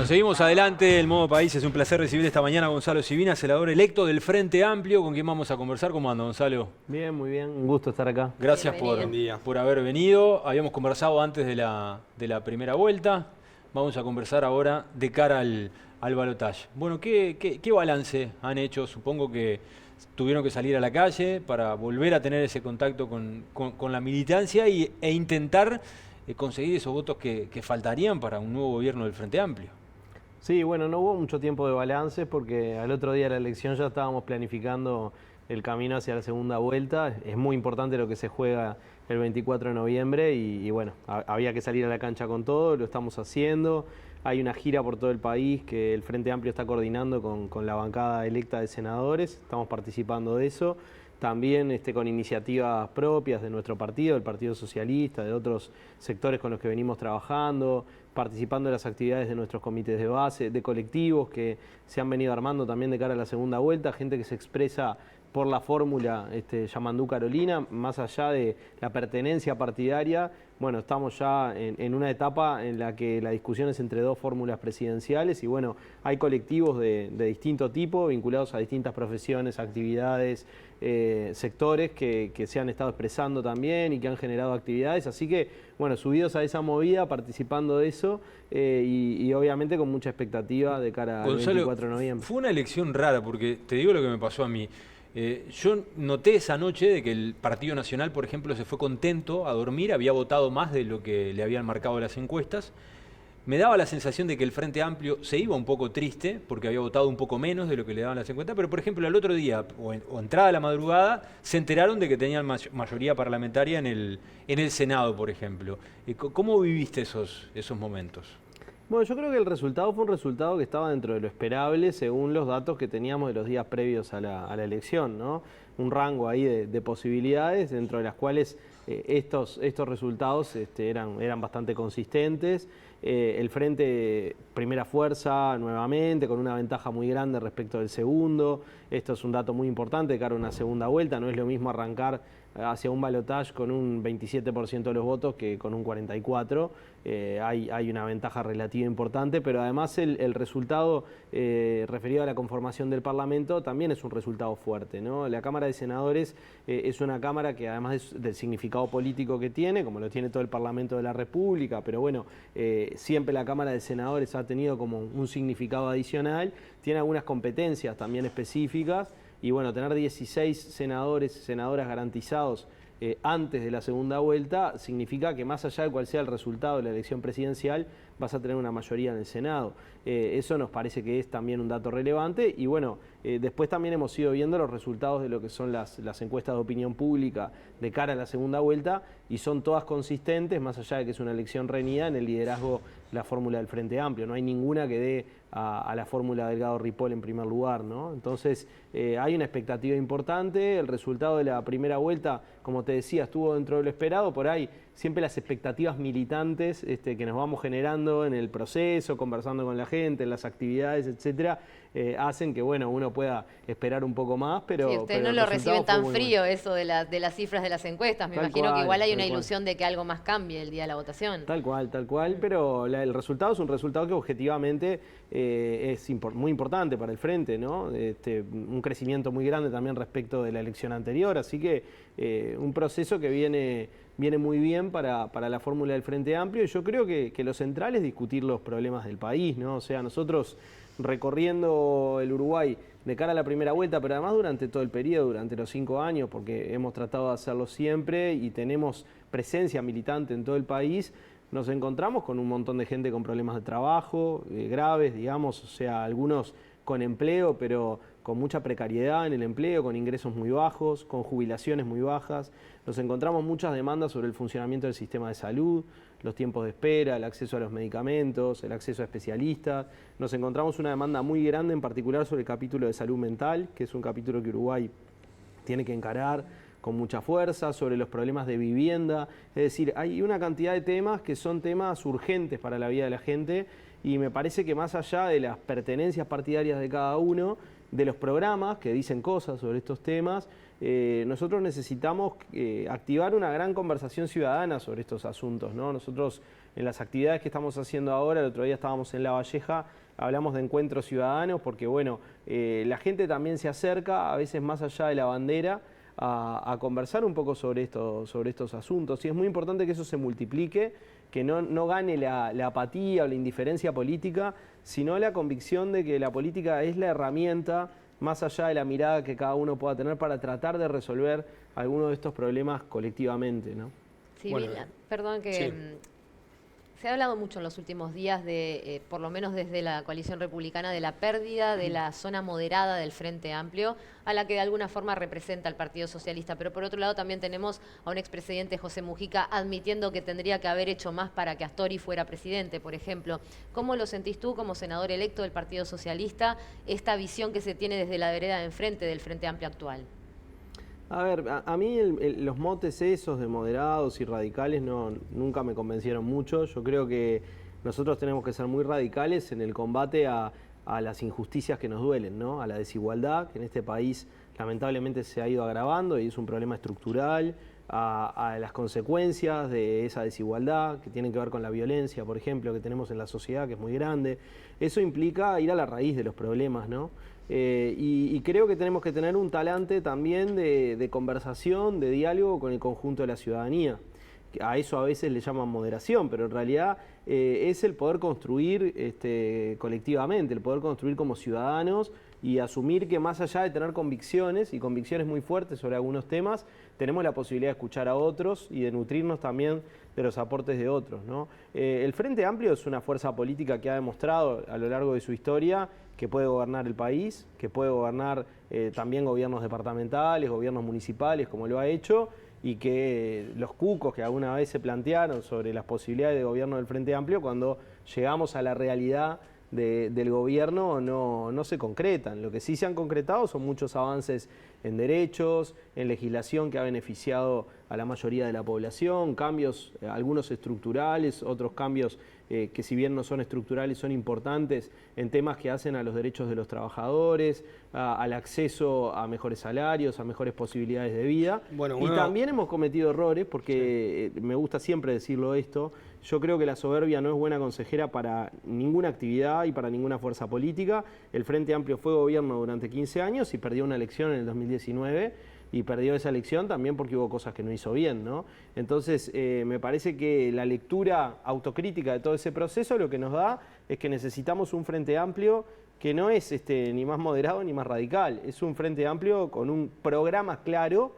Bueno, seguimos adelante. El Modo País, es un placer recibir esta mañana a Gonzalo Civina, senador electo del Frente Amplio, con quien vamos a conversar. ¿Cómo anda, Gonzalo? Bien, muy bien. Un gusto estar acá. Gracias por haber venido. Habíamos conversado antes de la primera vuelta. Vamos a conversar ahora de cara al balotaje. Bueno, ¿qué balance han hecho? Supongo que tuvieron que salir a la calle para volver a tener ese contacto con la militancia e intentar conseguir esos votos que faltarían para un nuevo gobierno del Frente Amplio. Sí, bueno, no hubo mucho tiempo de balance porque al otro día de la elección ya estábamos planificando el camino hacia la segunda vuelta. Es muy importante lo que se juega el 24 de noviembre y bueno, había que salir a la cancha con todo, lo estamos haciendo. Hay una gira por todo el país que el Frente Amplio está coordinando con la bancada electa de senadores, estamos participando de eso. También con iniciativas propias de nuestro partido, el Partido Socialista, de otros sectores con los que venimos trabajando, participando en las actividades de nuestros comités de base, de colectivos que se han venido armando también de cara a la segunda vuelta, gente que se expresa por la fórmula Yamandú Carolina, más allá de la pertenencia partidaria. Bueno, estamos ya en una etapa en la que la discusión es entre dos fórmulas presidenciales y bueno, hay colectivos de distinto tipo, vinculados a distintas profesiones, actividades, sectores que se han estado expresando también y que han generado actividades, así que bueno, subidos a esa movida, participando de eso y obviamente con mucha expectativa de cara al 24 de noviembre. Fue una elección rara porque te digo lo que me pasó a mí. Yo noté esa noche de que el Partido Nacional, por ejemplo, se fue contento a dormir, había votado más de lo que le habían marcado las encuestas. Me daba la sensación de que el Frente Amplio se iba un poco triste porque había votado un poco menos de lo que le daban las encuestas, pero por ejemplo al otro día o entrada a la madrugada se enteraron de que tenían mayoría parlamentaria en el Senado, por ejemplo. ¿Cómo viviste esos momentos? Bueno, yo creo que el resultado fue un resultado que estaba dentro de lo esperable según los datos que teníamos de los días previos a la elección, ¿no? Un rango ahí de posibilidades, dentro de las cuales estos resultados eran bastante consistentes. El Frente primera fuerza nuevamente, con una ventaja muy grande respecto del segundo. Esto es un dato muy importante de cara a una segunda vuelta. No es lo mismo arrancar hacia un balotaje con un 27% de los votos que con un 44%. Hay una ventaja relativa importante, pero además el resultado referido a la conformación del Parlamento también es un resultado fuerte, ¿no? La Cámara de Senadores es una Cámara que además del significado político que tiene, como lo tiene todo el Parlamento de la República, pero bueno, siempre la Cámara de Senadores ha tenido como un significado adicional, tiene algunas competencias también específicas, y bueno, tener 16 senadores, senadoras garantizados antes de la segunda vuelta significa que más allá de cuál sea el resultado de la elección presidencial, vas a tener una mayoría en el Senado. Eso nos parece que es también un dato relevante y bueno, después también hemos ido viendo los resultados de lo que son las encuestas de opinión pública de cara a la segunda vuelta y son todas consistentes, más allá de que es una elección reñida, en el liderazgo la fórmula del Frente Amplio. No hay ninguna que dé a la fórmula Delgado-Ripoll en primer lugar, ¿no? Entonces hay una expectativa importante, el resultado de la primera vuelta, como te decía, estuvo dentro de lo esperado, por ahí siempre las expectativas militantes que nos vamos generando en el proceso, conversando con la gente, en las actividades, etcétera, hacen que bueno, uno pueda esperar un poco más, pero... Sí, ustedes no lo reciben tan frío eso de las cifras de las encuestas, me imagino que igual hay una ilusión de que algo más cambie el día de la votación. Tal cual, pero el resultado es un resultado que objetivamente es muy importante para el Frente, ¿no? Un crecimiento muy grande también respecto de la elección anterior, así que un proceso que viene muy bien para la fórmula del Frente Amplio y yo creo que lo central es discutir los problemas del país, ¿no? O sea, nosotros recorriendo el Uruguay de cara a la primera vuelta, pero además durante todo el periodo, durante los 5 años, porque hemos tratado de hacerlo siempre y tenemos presencia militante en todo el país, nos encontramos con un montón de gente con problemas de trabajo, graves, digamos, o sea, algunos con empleo, pero con mucha precariedad en el empleo, con ingresos muy bajos, con jubilaciones muy bajas. Nos encontramos muchas demandas sobre el funcionamiento del sistema de salud, los tiempos de espera, el acceso a los medicamentos, el acceso a especialistas. Nos encontramos una demanda muy grande, en particular sobre el capítulo de salud mental, que es un capítulo que Uruguay tiene que encarar con mucha fuerza, sobre los problemas de vivienda. Es decir, hay una cantidad de temas que son temas urgentes para la vida de la gente y me parece que más allá de las pertenencias partidarias de cada uno, de los programas que dicen cosas sobre estos temas, nosotros necesitamos activar una gran conversación ciudadana sobre estos asuntos, ¿no? Nosotros en las actividades que estamos haciendo ahora. El otro día estábamos en La Valleja, hablamos de encuentros ciudadanos, porque bueno, la gente también se acerca, a veces más allá de la bandera, a conversar un poco sobre estos asuntos. Y es muy importante que eso se multiplique, que no gane la apatía o la indiferencia política, sino la convicción de que la política es la herramienta, más allá de la mirada que cada uno pueda tener, para tratar de resolver algunos de estos problemas colectivamente, ¿no? Sí, bueno, perdón que... Sí. Se ha hablado mucho en los últimos días de, por lo menos desde la coalición republicana, de la pérdida de la zona moderada del Frente Amplio, a la que de alguna forma representa el Partido Socialista. Pero por otro lado también tenemos a un expresidente, José Mujica, admitiendo que tendría que haber hecho más para que Astori fuera presidente, por ejemplo. ¿Cómo lo sentís tú como senador electo del Partido Socialista, esta visión que se tiene desde la vereda de enfrente del Frente Amplio actual? A ver, a mí los motes esos de moderados y radicales nunca me convencieron mucho. Yo creo que nosotros tenemos que ser muy radicales en el combate a las injusticias que nos duelen, ¿no? A la desigualdad, que en este país lamentablemente se ha ido agravando y es un problema estructural, a las consecuencias de esa desigualdad, que tienen que ver con la violencia, por ejemplo, que tenemos en la sociedad, que es muy grande. Eso implica ir a la raíz de los problemas, ¿no? Y creo que tenemos que tener un talante también de conversación, de diálogo con el conjunto de la ciudadanía. A eso a veces le llaman moderación, pero en realidad es el poder construir colectivamente, el poder construir como ciudadanos y asumir que más allá de tener convicciones, y convicciones muy fuertes sobre algunos temas, tenemos la posibilidad de escuchar a otros y de nutrirnos también de los aportes de otros, ¿no? El Frente Amplio es una fuerza política que ha demostrado a lo largo de su historia que puede gobernar el país, que puede gobernar también gobiernos departamentales, gobiernos municipales, como lo ha hecho, y que los cucos que alguna vez se plantearon sobre las posibilidades de gobierno del Frente Amplio, cuando llegamos a la realidad del gobierno no se concretan. Lo que sí se han concretado son muchos avances en derechos, en legislación que ha beneficiado a la mayoría de la población, cambios, algunos estructurales, otros cambios que si bien no son estructurales son importantes en temas que hacen a los derechos de los trabajadores, al acceso a mejores salarios, a mejores posibilidades de vida. Bueno, y también hemos cometido errores, porque me gusta siempre decirlo esto, yo creo que la soberbia no es buena consejera para ninguna actividad y para ninguna fuerza política. El Frente Amplio fue gobierno durante 15 años y perdió una elección en el 2019, y perdió esa elección también porque hubo cosas que no hizo bien, ¿no? Entonces, me parece que la lectura autocrítica de todo ese proceso lo que nos da es que necesitamos un Frente Amplio que no es ni más moderado ni más radical, es un Frente Amplio con un programa claro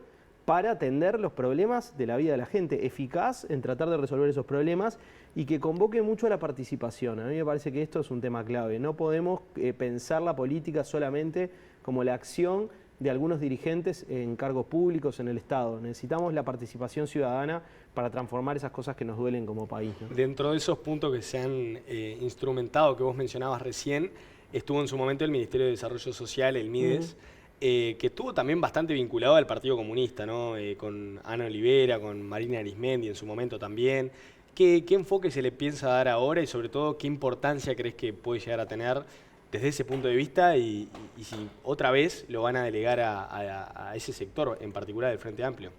para atender los problemas de la vida de la gente, eficaz en tratar de resolver esos problemas y que convoque mucho a la participación. A mí me parece que esto es un tema clave. No podemos pensar la política solamente como la acción de algunos dirigentes en cargos públicos en el Estado. Necesitamos la participación ciudadana para transformar esas cosas que nos duelen como país, ¿no? Dentro de esos puntos que se han instrumentado, que vos mencionabas recién, estuvo en su momento el Ministerio de Desarrollo Social, el MIDES, que estuvo también bastante vinculado al Partido Comunista, ¿no? Con Ana Olivera, con Marina Arismendi en su momento también. ¿Qué enfoque se le piensa dar ahora y sobre todo qué importancia crees que puede llegar a tener desde ese punto de vista y si otra vez lo van a delegar a ese sector, en particular del Frente Amplio?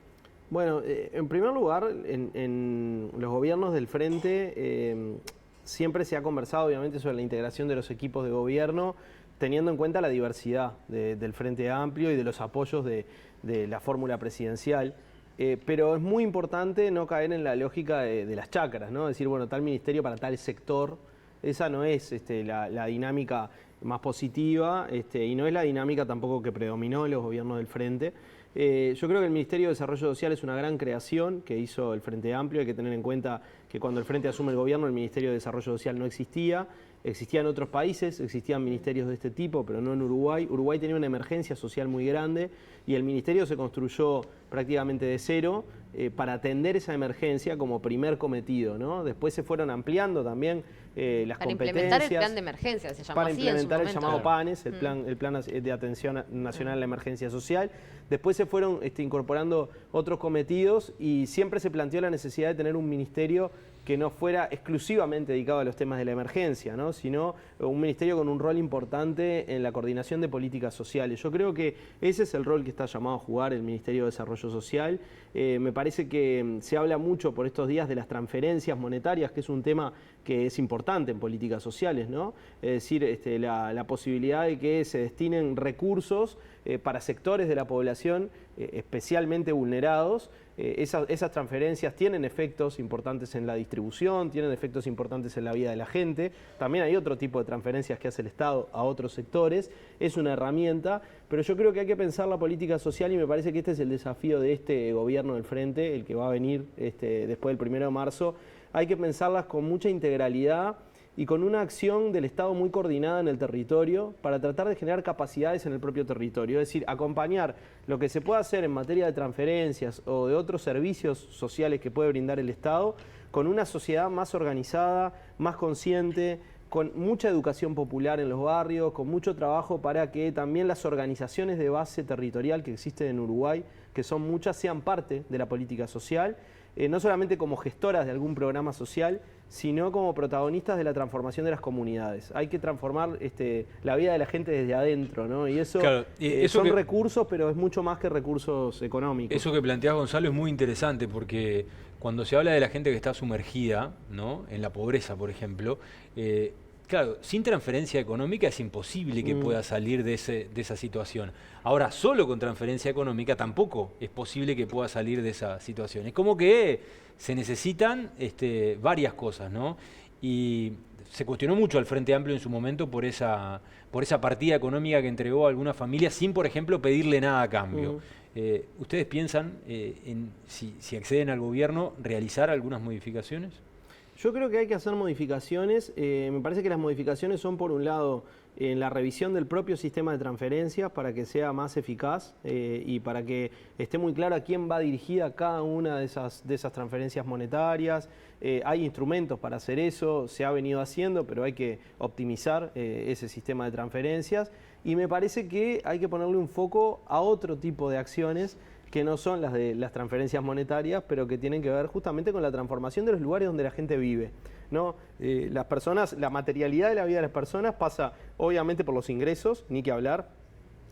Bueno, en primer lugar, en los gobiernos del Frente siempre se ha conversado obviamente sobre la integración de los equipos de gobierno, teniendo en cuenta la diversidad del Frente Amplio y de los apoyos de la fórmula presidencial. Pero es muy importante no caer en la lógica de las chácaras, ¿no? Decir, bueno, tal ministerio para tal sector. Esa no es la dinámica más positiva y no es la dinámica tampoco que predominó en los gobiernos del Frente. Yo creo que el Ministerio de Desarrollo Social es una gran creación que hizo el Frente Amplio. Hay que tener en cuenta que cuando el Frente asume el gobierno, el Ministerio de Desarrollo Social no existía. Existía en otros países, existían ministerios de este tipo, pero no en Uruguay. Uruguay tenía una emergencia social muy grande y el ministerio se construyó prácticamente de cero para atender esa emergencia como primer cometido, ¿no? Después se fueron ampliando también las competencias. Para implementar el plan de emergencia, se llamó para así implementar en el su llamado momento. PANES, el plan de Atención Nacional a la Emergencia Social. Después se fueron incorporando otros cometidos y siempre se planteó la necesidad de tener un ministerio que no fuera exclusivamente dedicado a los temas de la emergencia, ¿no? Sino un ministerio con un rol importante en la coordinación de políticas sociales. Yo creo que ese es el rol que está llamado a jugar el Ministerio de Desarrollo Social. Me parece que se habla mucho por estos días de las transferencias monetarias, que es un tema que es importante en políticas sociales, ¿no? Es decir, la posibilidad de que se destinen recursos para sectores de la población especialmente vulnerados. Esas transferencias tienen efectos importantes en la distribución, tienen efectos importantes en la vida de la gente. También hay otro tipo de transferencias que hace el Estado a otros sectores. Es una herramienta, pero yo creo que hay que pensar la política social y me parece que este es el desafío de este gobierno del Frente, el que va a venir después del 1 de marzo. Hay que pensarlas con mucha integralidad y con una acción del Estado muy coordinada en el territorio para tratar de generar capacidades en el propio territorio. Es decir, acompañar lo que se puede hacer en materia de transferencias o de otros servicios sociales que puede brindar el Estado con una sociedad más organizada, más consciente, con mucha educación popular en los barrios, con mucho trabajo para que también las organizaciones de base territorial que existen en Uruguay, que son muchas, sean parte de la política social, no solamente como gestoras de algún programa social, sino como protagonistas de la transformación de las comunidades. Hay que transformar la vida de la gente desde adentro, ¿no? Y eso, claro, eso son recursos, pero es mucho más que recursos económicos. Eso que planteás, Gonzalo, es muy interesante porque cuando se habla de la gente que está sumergida, ¿no?, en la pobreza, por ejemplo, claro, sin transferencia económica es imposible que pueda salir de esa situación. Ahora, solo con transferencia económica tampoco es posible que pueda salir de esa situación. Es como que se necesitan varias cosas, ¿no? Y se cuestionó mucho al Frente Amplio en su momento por esa partida económica que entregó a algunas familias sin, por ejemplo, pedirle nada a cambio. ¿Ustedes piensan si acceden al gobierno, realizar algunas modificaciones? Yo creo que hay que hacer modificaciones. Me parece que las modificaciones son, por un lado, en la revisión del propio sistema de transferencias para que sea más eficaz y para que esté muy claro a quién va dirigida cada una de esas transferencias monetarias. Hay instrumentos para hacer eso, se ha venido haciendo, pero hay que optimizar ese sistema de transferencias. Y me parece que hay que ponerle un foco a otro tipo de acciones que no son las de las transferencias monetarias, pero que tienen que ver justamente con la transformación de los lugares donde la gente vive, ¿no? Las personas, la materialidad de la vida de las personas pasa obviamente por los ingresos, ni que hablar.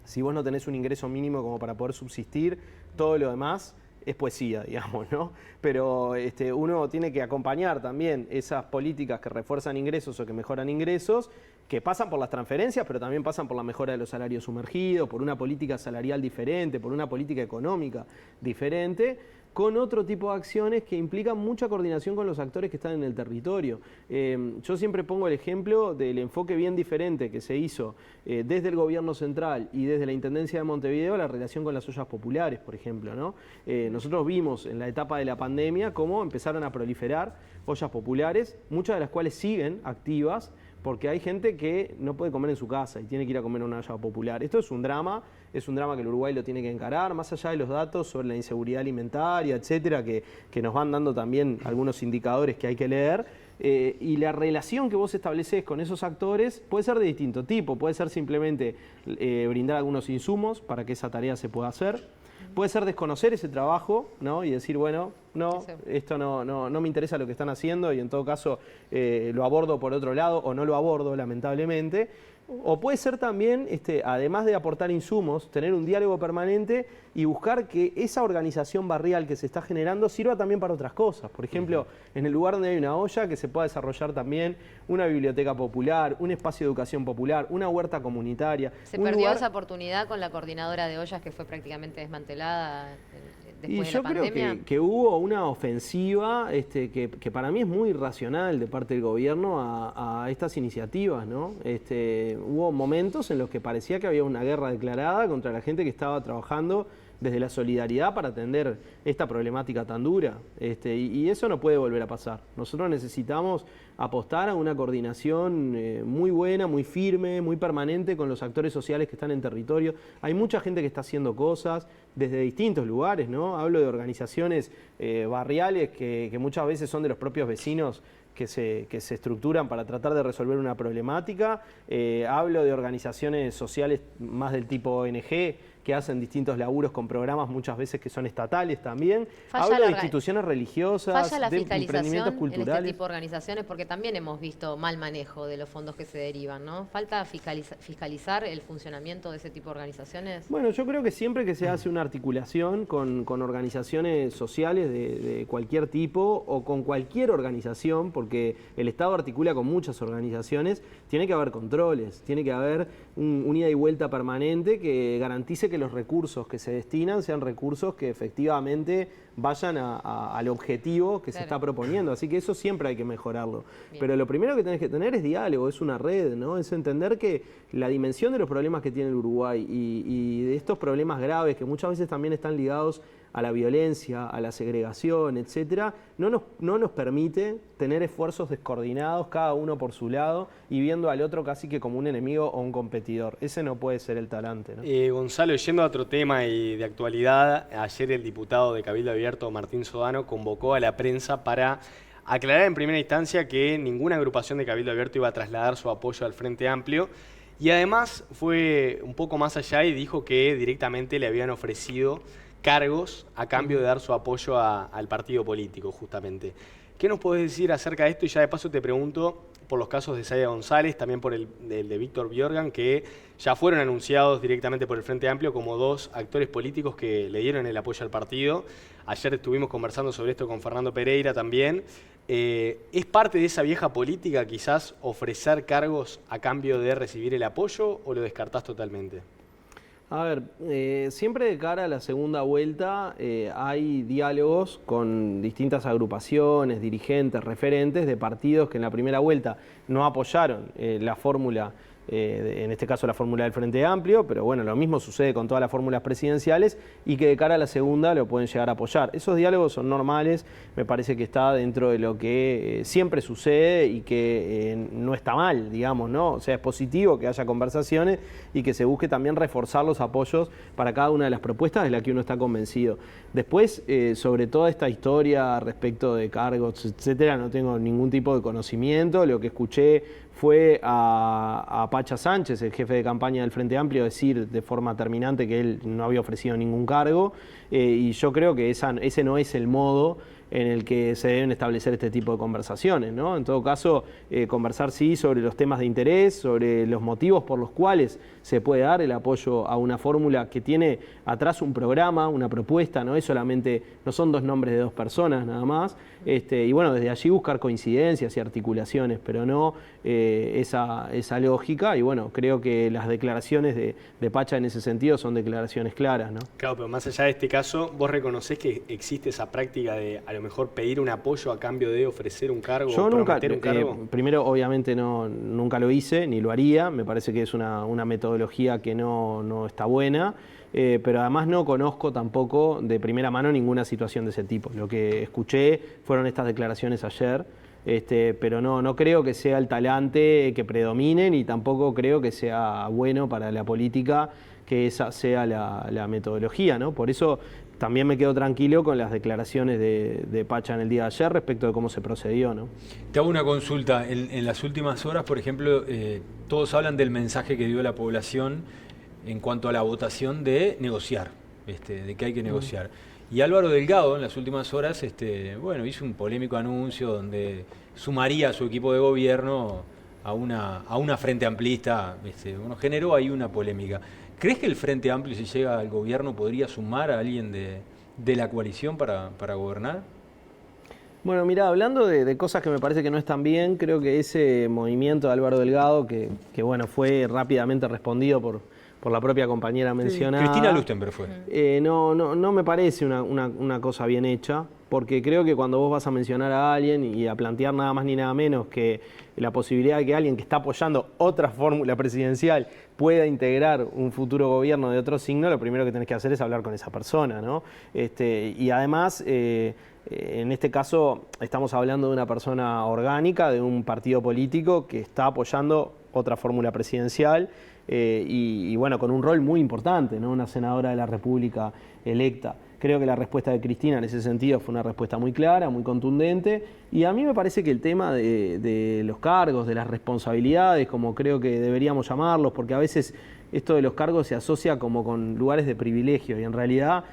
Si vos no tenés un ingreso mínimo como para poder subsistir, todo lo demás es poesía, digamos, ¿no? Pero uno tiene que acompañar también esas políticas que refuerzan ingresos o que mejoran ingresos, que pasan por las transferencias, pero también pasan por la mejora de los salarios sumergidos, por una política salarial diferente, por una política económica diferente, con otro tipo de acciones que implican mucha coordinación con los actores que están en el territorio. Yo siempre pongo el ejemplo del enfoque bien diferente que se hizo desde el gobierno central y desde la Intendencia de Montevideo la relación con las ollas populares, por ejemplo, ¿no? Nosotros vimos en la etapa de la pandemia cómo empezaron a proliferar ollas populares, muchas de las cuales siguen activas, porque hay gente que no puede comer en su casa y tiene que ir a comer en una olla popular. Esto es un drama que el Uruguay lo tiene que encarar, más allá de los datos sobre la inseguridad alimentaria, etcétera, que nos van dando también algunos indicadores que hay que leer. Y la relación que vos estableces con esos actores puede ser de distinto tipo, puede ser simplemente brindar algunos insumos para que esa tarea se pueda hacer. Puede ser desconocer ese trabajo, ¿no? Y decir, bueno, no, esto no me interesa lo que están haciendo y en todo caso lo abordo por otro lado o no lo abordo, lamentablemente. O puede ser también, además de aportar insumos, tener un diálogo permanente y buscar que esa organización barrial que se está generando sirva también para otras cosas. Por ejemplo, en el lugar donde hay una olla, que se pueda desarrollar también una biblioteca popular, un espacio de educación popular, una huerta comunitaria. Se perdió esa oportunidad con la coordinadora de ollas que fue prácticamente desmantelada después de la pandemia. Yo creo que hubo una ofensiva que para mí es muy irracional de parte del gobierno a estas iniciativas, ¿no? Hubo momentos en los que parecía que había una guerra declarada contra la gente que estaba trabajando desde la solidaridad para atender esta problemática tan dura. Y eso no puede volver a pasar. Nosotros necesitamos apostar a una coordinación muy buena, muy firme, muy permanente con los actores sociales que están en territorio. Hay mucha gente que está haciendo cosas desde distintos lugares, ¿no? Hablo de organizaciones barriales que muchas veces son de los propios vecinos que se estructuran para tratar de resolver una problemática. Hablo de organizaciones sociales más del tipo ONG que hacen distintos laburos con programas muchas veces que son estatales también. Falla Hablo de la instituciones religiosas, Falla la de emprendimientos fiscalización en culturales. este tipo de organizaciones porque también hemos visto mal manejo de los fondos que se derivan, ¿no? ¿Falta fiscalizar el funcionamiento de ese tipo de organizaciones? Bueno, yo creo que siempre que se hace una articulación con organizaciones sociales de cualquier tipo o con cualquier organización, porque el Estado articula con muchas organizaciones, tiene que haber controles, tiene que haber un ida y vuelta permanente que garantice que los recursos que se destinan sean recursos que efectivamente vayan al objetivo que se está proponiendo. Así que eso siempre hay que mejorarlo. Bien. Pero lo primero que tenés que tener es diálogo, es una red, ¿no? Es entender que la dimensión de los problemas que tiene el Uruguay y de estos problemas graves que muchas veces también están ligados a la violencia, a la segregación, etcétera, no nos permite tener esfuerzos descoordinados, cada uno por su lado, y viendo al otro casi que como un enemigo o un competidor. Ese no puede ser el talante, ¿no? Gonzalo, yendo a otro tema y de actualidad, ayer el diputado de Cabildo Abierto, Martín Sodano, convocó a la prensa para aclarar en primera instancia que ninguna agrupación de Cabildo Abierto iba a trasladar su apoyo al Frente Amplio, y además fue un poco más allá y dijo que directamente le habían ofrecido cargos a cambio de dar su apoyo al partido político, justamente. ¿Qué nos podés decir acerca de esto? Y ya de paso te pregunto por los casos de Zaida González, también por el de Víctor Björgan, que ya fueron anunciados directamente por el Frente Amplio como dos actores políticos que le dieron el apoyo al partido. Ayer estuvimos conversando sobre esto con Fernando Pereira también. ¿Es parte de esa vieja política quizás ofrecer cargos a cambio de recibir el apoyo o lo descartás totalmente? A ver, siempre de cara a la segunda vuelta hay diálogos con distintas agrupaciones, dirigentes, referentes de partidos que en la primera vuelta no apoyaron la fórmula, en este caso la fórmula del Frente Amplio, pero bueno, lo mismo sucede con todas las fórmulas presidenciales y que de cara a la segunda lo pueden llegar a apoyar. Esos diálogos son normales, me parece que está dentro de lo que siempre sucede y que no está mal, digamos, ¿no? O sea, es positivo que haya conversaciones y que se busque también reforzar los apoyos para cada una de las propuestas de las que uno está convencido. Después, sobre toda esta historia respecto de cargos, etcétera, no tengo ningún tipo de conocimiento. Lo que escuché fue a Pacha Sánchez, el jefe de campaña del Frente Amplio, decir de forma terminante que él no había ofrecido ningún cargo, y yo creo que ese no es el modo en el que se deben establecer este tipo de conversaciones, ¿no? En todo caso, conversar sí sobre los temas de interés, sobre los motivos por los cuales se puede dar el apoyo a una fórmula que tiene atrás un programa, una propuesta, no son dos nombres de dos personas nada más, y bueno, desde allí buscar coincidencias y articulaciones, pero no esa lógica, y bueno, creo que las declaraciones de Pacha en ese sentido son declaraciones claras, ¿no? Claro, pero más allá de este caso, ¿vos reconocés que existe esa práctica de a lo mejor pedir un apoyo a cambio de ofrecer un cargo o prometer un cargo? Primero, obviamente nunca lo hice, ni lo haría, me parece que es una metodología que no está buena, pero además no conozco tampoco de primera mano ninguna situación de ese tipo. Lo que escuché fueron estas declaraciones ayer, pero no creo que sea el talante que predomine, ni tampoco creo que sea bueno para la política que esa sea la metodología, ¿no? Por eso también me quedo tranquilo con las declaraciones de Pacha en el día de ayer respecto de cómo se procedió, ¿no? Te hago una consulta. En las últimas horas, por ejemplo, todos hablan del mensaje que dio la población en cuanto a la votación de negociar, de que hay que negociar. Y Álvaro Delgado en las últimas horas hizo un polémico anuncio donde sumaría a su equipo de gobierno a una frente amplista. Generó ahí una polémica. ¿Crees que el Frente Amplio, si llega al gobierno, podría sumar a alguien de la coalición para gobernar? Bueno, mira, hablando de cosas que me parece que no están bien, creo que ese movimiento de Álvaro Delgado, que bueno, fue rápidamente respondido por la propia compañera mencionada. Cristina Lustenberg fue. No me parece una cosa bien hecha, porque creo que cuando vos vas a mencionar a alguien y a plantear nada más ni nada menos que la posibilidad de que alguien que está apoyando otra fórmula presidencial pueda integrar un futuro gobierno de otro signo, lo primero que tenés que hacer es hablar con esa persona, ¿no? Y además, en este caso, estamos hablando de una persona orgánica, de un partido político que está apoyando otra fórmula presidencial, y bueno, con un rol muy importante, ¿no? Una senadora de la República electa. Creo que la respuesta de Cristina en ese sentido fue una respuesta muy clara, muy contundente, y a mí me parece que el tema de los cargos, de las responsabilidades, como creo que deberíamos llamarlos, porque a veces esto de los cargos se asocia como con lugares de privilegio y en realidad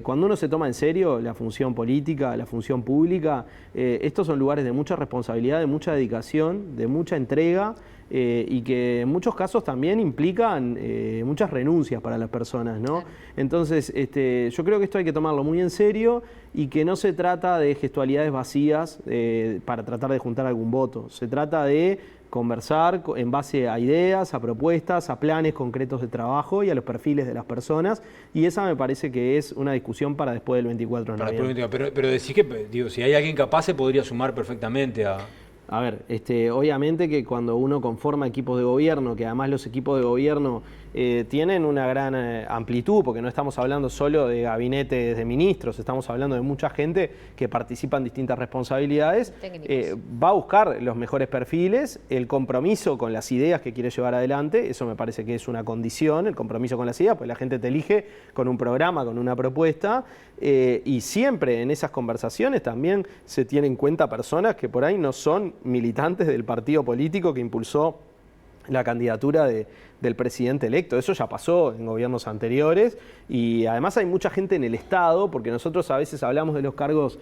cuando uno se toma en serio la función política, la función pública, estos son lugares de mucha responsabilidad, de mucha dedicación, de mucha entrega y que en muchos casos también implican muchas renuncias para las personas, ¿no? Entonces, yo creo que esto hay que tomarlo muy en serio y que no se trata de gestualidades vacías para tratar de juntar algún voto. Se trata de conversar en base a ideas, a propuestas, a planes concretos de trabajo y a los perfiles de las personas, y esa me parece que es una discusión para después del 24 de noviembre. Pero decís que, digo, si hay alguien capaz se podría sumar perfectamente a... A ver, obviamente que cuando uno conforma equipos de gobierno, que además los equipos de gobierno tienen una gran amplitud, porque no estamos hablando solo de gabinetes de ministros, estamos hablando de mucha gente que participa en distintas responsabilidades, va a buscar los mejores perfiles, el compromiso con las ideas que quiere llevar adelante, eso me parece que es una condición, el compromiso con las ideas, pues la gente te elige con un programa, con una propuesta, y siempre en esas conversaciones también se tienen en cuenta personas que por ahí no son militantes del partido político que impulsó la candidatura del presidente electo. Eso ya pasó en gobiernos anteriores y además hay mucha gente en el Estado, porque nosotros a veces hablamos de los cargos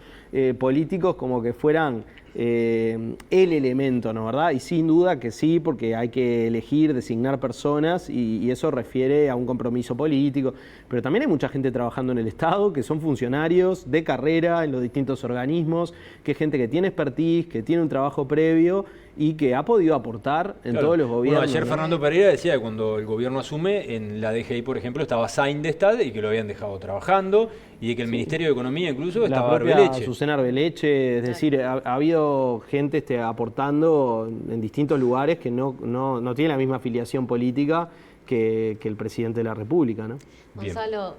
políticos como que fueran el elemento, ¿no? ¿Verdad? Y sin duda que sí, porque hay que elegir, designar personas y eso refiere a un compromiso político. Pero también hay mucha gente trabajando en el Estado que son funcionarios de carrera en los distintos organismos, que es gente que tiene expertise, que tiene un trabajo previo y que ha podido aportar en todos los gobiernos. Bueno, ayer Fernando Pereira decía que cuando el gobierno asume, en la DGI, por ejemplo, estaba Saindestad y que lo habían dejado trabajando, y de que el Ministerio de Economía incluso estaba Arbeleche. Susana Arbeleche, es decir, ha habido gente aportando en distintos lugares que no tiene la misma afiliación política que el presidente de la República, ¿no? Gonzalo,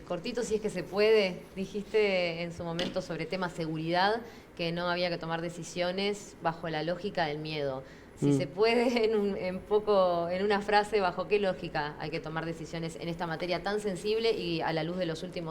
cortito si es que se puede, dijiste en su momento sobre tema seguridad que no había que tomar decisiones bajo la lógica del miedo. Si se puede, en una frase, ¿bajo qué lógica hay que tomar decisiones en esta materia tan sensible y a la luz de los últimos